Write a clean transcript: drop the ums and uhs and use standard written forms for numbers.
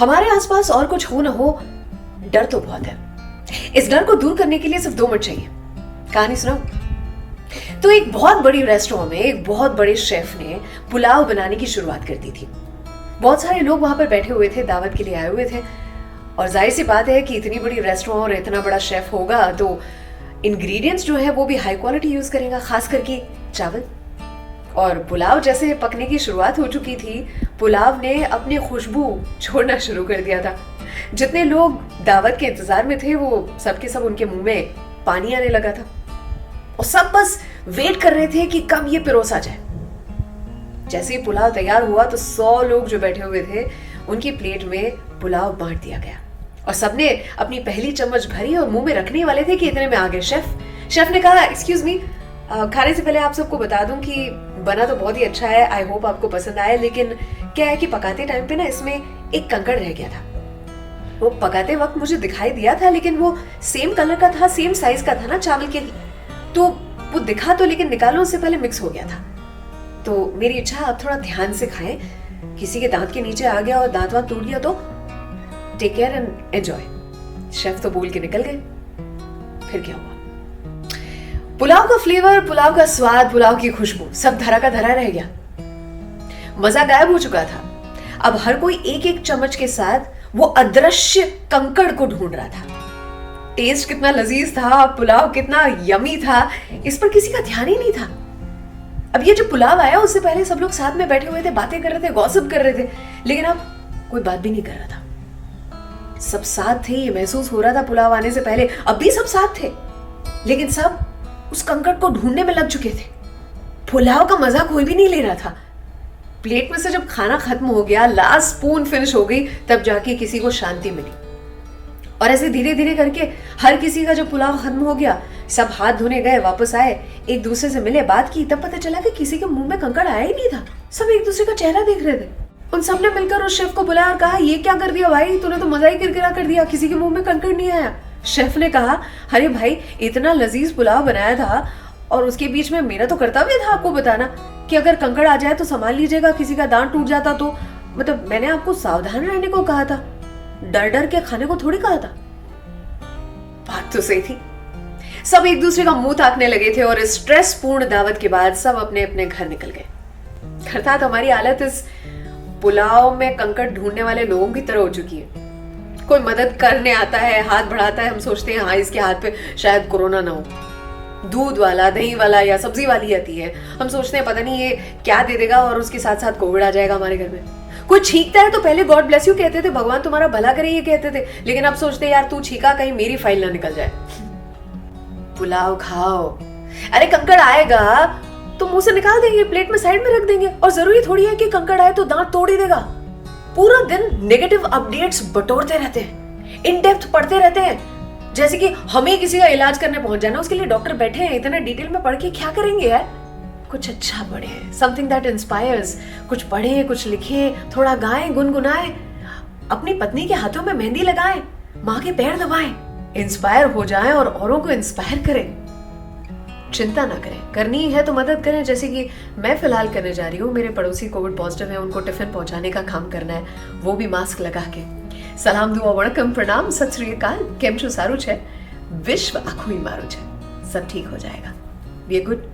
हमारे आसपास और कुछ हो ना हो, डर तो बहुत है। इस डर को दूर करने के लिए सिर्फ 2 मिनट चाहिए। कहानी सुनाओ। तो एक बहुत बड़ी रेस्टोरेंट में एक बहुत बड़े शेफ ने पुलाव बनाने की शुरुआत कर दी थी। बहुत सारे लोग वहां पर बैठे हुए थे, दावत के लिए आए हुए थे। और जाहिर सी बात है कि इतनी बड़ी रेस्टोरेंट और इतना बड़ा शेफ होगा तो इंग्रेडिएंट्स जो है वो भी हाई क्वालिटी यूज करेगा, खास करके चावल। और पुलाव जैसे पकने की शुरुआत हो चुकी थी, पुलाव ने अपनी खुशबू छोड़ना शुरू कर दिया था। जितने लोग दावत के इंतजार में थे वो सबके सब उनके मुंह में पानी आने लगा था और सब बस वेट कर रहे थे कि कब ये पिरोसा जाए। जैसे ही पुलाव तैयार हुआ तो 100 लोग जो बैठे हुए थे उनकी प्लेट में पुलाव बांट दिया गया और सबने अपनी पहली चम्मच भरी और मुंह में रखने वाले थे कि इतने में आ गए शेफ ने कहा, एक्सक्यूज मी, खाने से पहले आप सबको बता दूं कि बना तो बहुत ही अच्छा है, आई होप आपको पसंद आए, लेकिन क्या है कि पकाते टाइम पे ना इसमें एक कंकड़ रह गया था। वो पकाते वक्त मुझे दिखाई दिया था, लेकिन वो सेम कलर का था, सेम साइज का था ना चावल के, तो वो दिखा तो, लेकिन निकालो उससे पहले मिक्स हो गया था। तो मेरी इच्छा आप थोड़ा ध्यान से खाएं, किसी के दांत के नीचे आ गया और दांत वांत टूट गया तो take care and enjoy. Chef तो बोल के निकल गए। फिर क्या हुआ? पुलाव का फ्लेवर, पुलाव का स्वाद, पुलाव की खुशबू सब धरा का धरा रह गया। मजा गायब हो चुका था। अब हर कोई एक एक चम्मच के साथ वो अदृश्य कंकड़ को ढूंढ रहा था। टेस्ट कितना लजीज था, पुलाव कितना यमी था, इस पर किसी का ध्यान ही नहीं था। अब ये जो पुलाव आया उससे पहले सब लोग साथ में बैठे हुए थे, बातें कर रहे थे, गॉसिप कर रहे थे, लेकिन अब कोई बात भी नहीं कर रहा था। सब साथ थे, ये महसूस हो रहा था पुलाव आने से पहले। अब भी सब साथ थे, लेकिन सब उस कंकड़ को ढूंढने में लग चुके थे। पुलाव का मजा कोई भी नहीं ले रहा था। प्लेट में से जब खाना खत्म हो गया, लास्ट स्पून फिनिश हो गई, तब जाके किसी को शांति मिली। और ऐसे धीरे धीरे करके हर किसी का जब पुलाव खत्म हो गया, सब हाथ धोने गए, वापस आए, एक दूसरे से मिले, बात की, तब पता चला कि किसी के मुंह में कंकड़ आया ही नहीं था। सब एक दूसरे का चेहरा देख रहे थे। उन सब ने मिलकर उस शेफ को बुलाया और कहा, ये क्या कर दिया भाई, तूने तो मजा ही किरकिरा कर दिया, किसी के मुंह में कंकड़ नहीं आया। शेफ ने कहा, अरे भाई, इतना लजीज पुलाव बनाया था और उसके बीच में मेरा तो कर्तव्य था आपको बताना कि अगर कंकड़ आ जाए तो संभाल लीजिएगा, किसी का दांत टूट जाता तो, मतलब मैंने आपको सावधान रहने को कहा था, डर डर के खाने को थोड़ी कहा था। बात तो सही थी। सब एक दूसरे का मुंह ताकने लगे थे और इस स्ट्रेस पूर्ण दावत के बाद सब अपने अपने घर निकल गए। अर्थात हमारी हालत इस पुलाव में कंकड़ ढूंढने वाले लोगों की तरह हो चुकी है। कोई मदद करने आता है, हाथ बढ़ाता है, हम सोचते हैं हाँ इसके हाथ पे शायद कोरोना ना हो। दूध वाला, दही वाला या सब्जी वाली आती है, हम सोचते हैं पता नहीं ये क्या दे देगा और उसके साथ साथ कोविड आ जाएगा हमारे घर में। कोई छींकता है तो पहले गॉड ब्लेस यू कहते थे, भगवान तुम्हारा भला करे ये कहते थे, लेकिन अब सोचते हैं यार तू छींका कहीं मेरी फाइल ना निकल जाए। पुलाव खाओ, अरे कंकड़ आएगा तो मुंह से निकाल देंगे, प्लेट में साइड में रख देंगे, और जरूरी थोड़ी है कि कंकड़ आए तो दांत तोड़ ही देगा। पूरा दिन नेगेटिव अपडेट्स बटोरते रहते हैं, इन डेप्थ पढ़ते रहते हैं, जैसे कि हमें किसी का इलाज करने पहुंच जाना, उसके लिए डॉक्टर बैठे हैं, इतना डिटेल में पढ़ के क्या करेंगे यार। कुछ अच्छा पढ़े, समथिंग दैट इंस्पायर्स, कुछ पढ़े, कुछ लिखे, थोड़ा गाएं, गुनगुनाएं, अपनी पत्नी के हाथों में मेहंदी लगाएं, माँ के पैर दबाएं, इंस्पायर हो जाएं और औरों को इंस्पायर करें। चिंता ना करें, करनी है तो मदद करें, जैसे कि मैं फिलहाल करने जा रही हूँ। मेरे पड़ोसी कोविड पॉजिटिव है, उनको टिफिन पहुंचाने का काम करना है, वो भी मास्क लगा के। सलाम, दुआ, वणकम, प्रणाम, सत श्री अकाल, केम छो, सारू छे, विश्व आखुई मारू छे, सब ठीक हो जाएगा। Be good.